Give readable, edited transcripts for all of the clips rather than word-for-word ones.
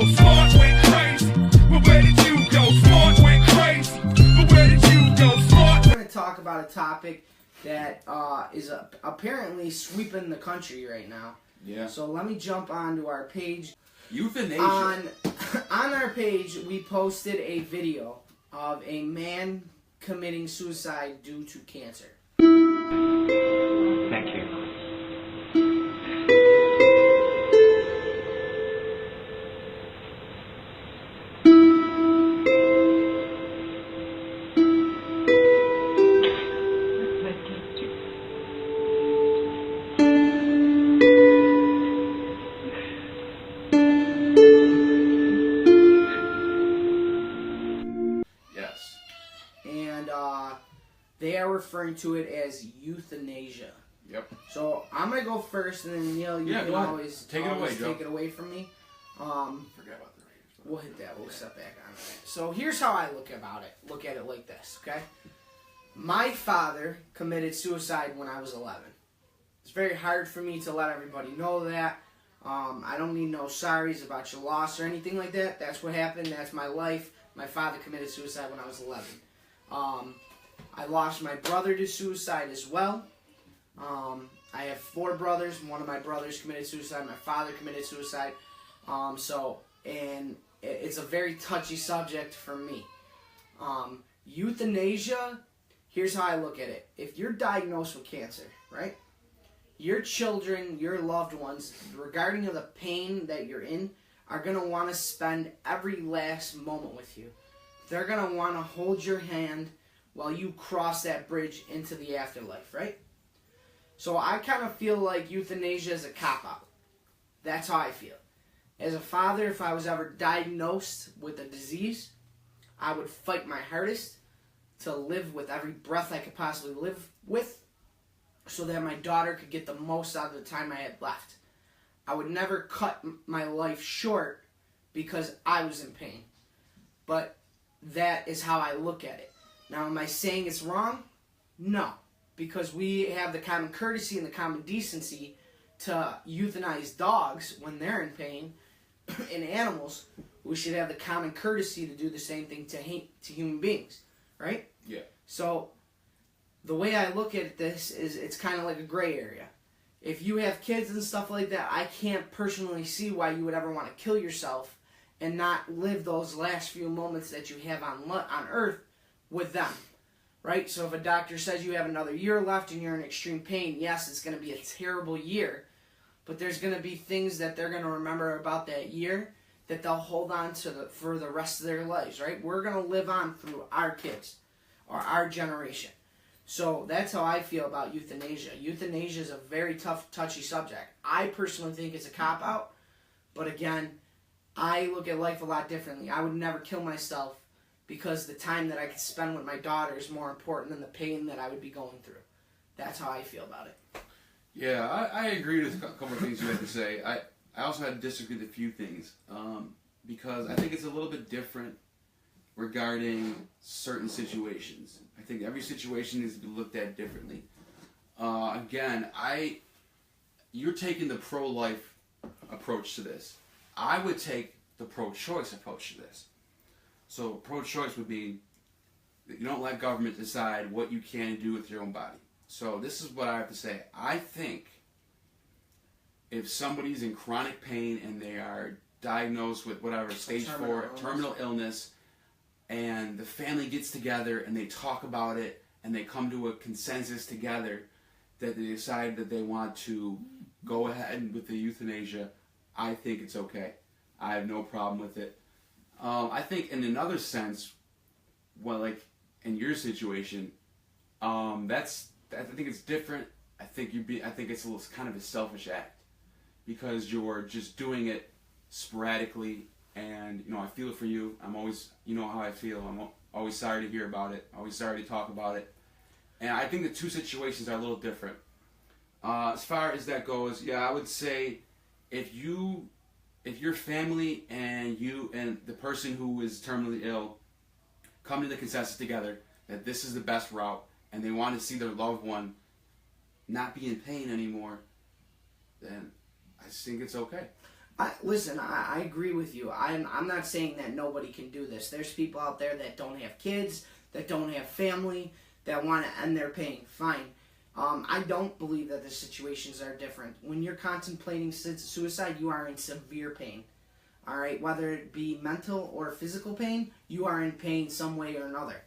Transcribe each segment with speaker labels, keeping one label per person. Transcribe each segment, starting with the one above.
Speaker 1: Smart went crazy, but where did you go? Smart went crazy, but where did you go? Smart.
Speaker 2: We're going to talk about a topic that is apparently sweeping the country right now.
Speaker 3: Yeah.
Speaker 2: So let me jump onto our page.
Speaker 3: Euthanasia.
Speaker 2: On our page, we posted a video of a man committing suicide due to cancer.
Speaker 4: Thank you.
Speaker 3: Yes.
Speaker 2: And they are referring to it as euthanasia.
Speaker 3: Yep.
Speaker 2: So I'm going to go first, and then Neal, you can always
Speaker 3: take it away, Joe.
Speaker 2: Take it away from me.
Speaker 3: Forget about the ratings.
Speaker 2: We'll hit that. We'll step back on that. So here's how I look at it like this, okay? My father committed suicide when I was 11. It's very hard for me to let everybody know that. I don't need no sorries about your loss or anything like that. That's what happened. That's my life. My father committed suicide when I was 11. I lost my brother to suicide as well. I have 4 brothers. One of my brothers committed suicide. My father committed suicide. And it's a very touchy subject for me. Euthanasia, here's how I look at it. If you're diagnosed with cancer, right? Your children, your loved ones, regarding of the pain that you're in, are going to want to spend every last moment with you. They're going to want to hold your hand while you cross that bridge into the afterlife, right? So I kind of feel like euthanasia is a cop-out. That's how I feel. As a father, if I was ever diagnosed with a disease, I would fight my hardest to live with every breath I could possibly live with so that my daughter could get the most out of the time I had left. I would never cut my life short because I was in pain. But that is how I look at it. Now, am I saying it's wrong? No. Because we have the common courtesy and the common decency to euthanize dogs when they're in pain. And animals, we should have the common courtesy to do the same thing to human beings. Right?
Speaker 3: Yeah.
Speaker 2: So, the way I look at this is it's kind of like a gray area. If you have kids and stuff like that, I can't personally see why you would ever want to kill yourself and not live those last few moments that you have on Earth with them, right? So if a doctor says you have another year left and you're in extreme pain, yes, it's going to be a terrible year, but there's going to be things that they're going to remember about that year that they'll hold on to for the rest of their lives, right? We're going to live on through our kids or our generation. So that's how I feel about euthanasia. Euthanasia is a very tough, touchy subject. I personally think it's a cop-out, but again, I look at life a lot differently. I would never kill myself because the time that I could spend with my daughter is more important than the pain that I would be going through. That's how I feel about it.
Speaker 3: Yeah, I agree with a couple of things you had to say. I also had to disagree with a few things because I think it's a little bit different regarding certain situations. I think every situation needs to be looked at differently. Again, you're taking the pro-life approach to this. I would take the pro-choice approach to this. So pro-choice would mean that you don't let government decide what you can do with your own body. So this is what I have to say. I think if somebody's in chronic pain and they are diagnosed with whatever, stage 4, terminal illness, and the family gets together and they talk about it and they come to a consensus together that they decide that they want to go ahead with the euthanasia, I think it's okay. I have no problem with it. I think in another sense, well, like in your situation, I think it's different. I think it's kind of a selfish act because you're just doing it sporadically. And, I feel for you. I'm always, how I feel. I'm always sorry to hear about it. Always sorry to talk about it. And I think the two situations are a little different. As far as that goes, yeah, I would say if your family and you and the person who is terminally ill come to the consensus together that this is the best route and they want to see their loved one not be in pain anymore, then I think it's okay.
Speaker 2: Listen, I agree with you. I'm not saying that nobody can do this. There's people out there that don't have kids, that don't have family, that want to end their pain. Fine. I don't believe that the situations are different. When you're contemplating suicide, you are in severe pain. All right, whether it be mental or physical pain, you are in pain some way or another.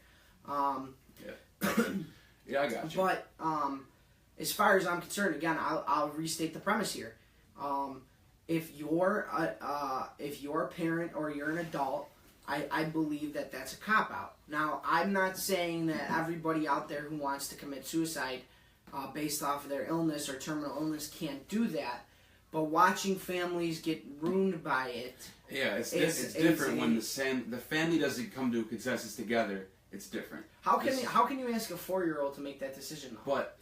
Speaker 3: Yeah, I got you.
Speaker 2: But as far as I'm concerned, again, I'll restate the premise here. If you're a parent or you're an adult, I believe that that's a cop-out. Now, I'm not saying that everybody out there who wants to commit suicide based off of their illness or terminal illness can't do that. But watching families get ruined by it,
Speaker 3: it's different when the family doesn't come to a consensus together. It's different.
Speaker 2: How can you ask a 4-year-old to make that decision though?
Speaker 3: But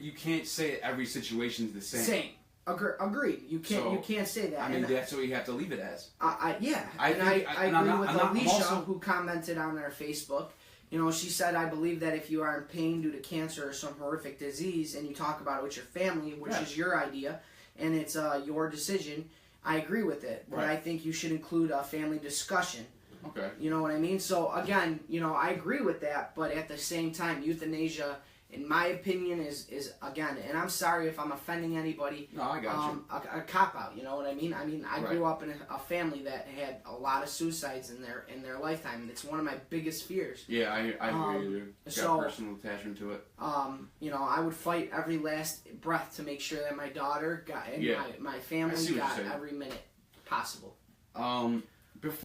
Speaker 3: you can't say every situation is the same.
Speaker 2: Agreed. You can't say that.
Speaker 3: I mean, that's what you have to leave it as.
Speaker 2: I agree with Alicia, who commented on our Facebook. You know, she said, I believe that if you are in pain due to cancer or some horrific disease and you talk about it with your family, which is your idea, and it's your decision, I agree with it. But I think you should include a family discussion.
Speaker 3: Okay.
Speaker 2: You know what I mean? So, again, I agree with that, but at the same time, euthanasia, in my opinion, is again, and I'm sorry if I'm offending anybody.
Speaker 3: No, I got you.
Speaker 2: A cop out. You know what I mean? I mean, I grew up in a family that had a lot of suicides in their lifetime, and it's one of my biggest fears.
Speaker 3: Yeah, I agree with you. Got personal attachment to it.
Speaker 2: I would fight every last breath to make sure that my daughter got and my family got every minute possible.
Speaker 3: Before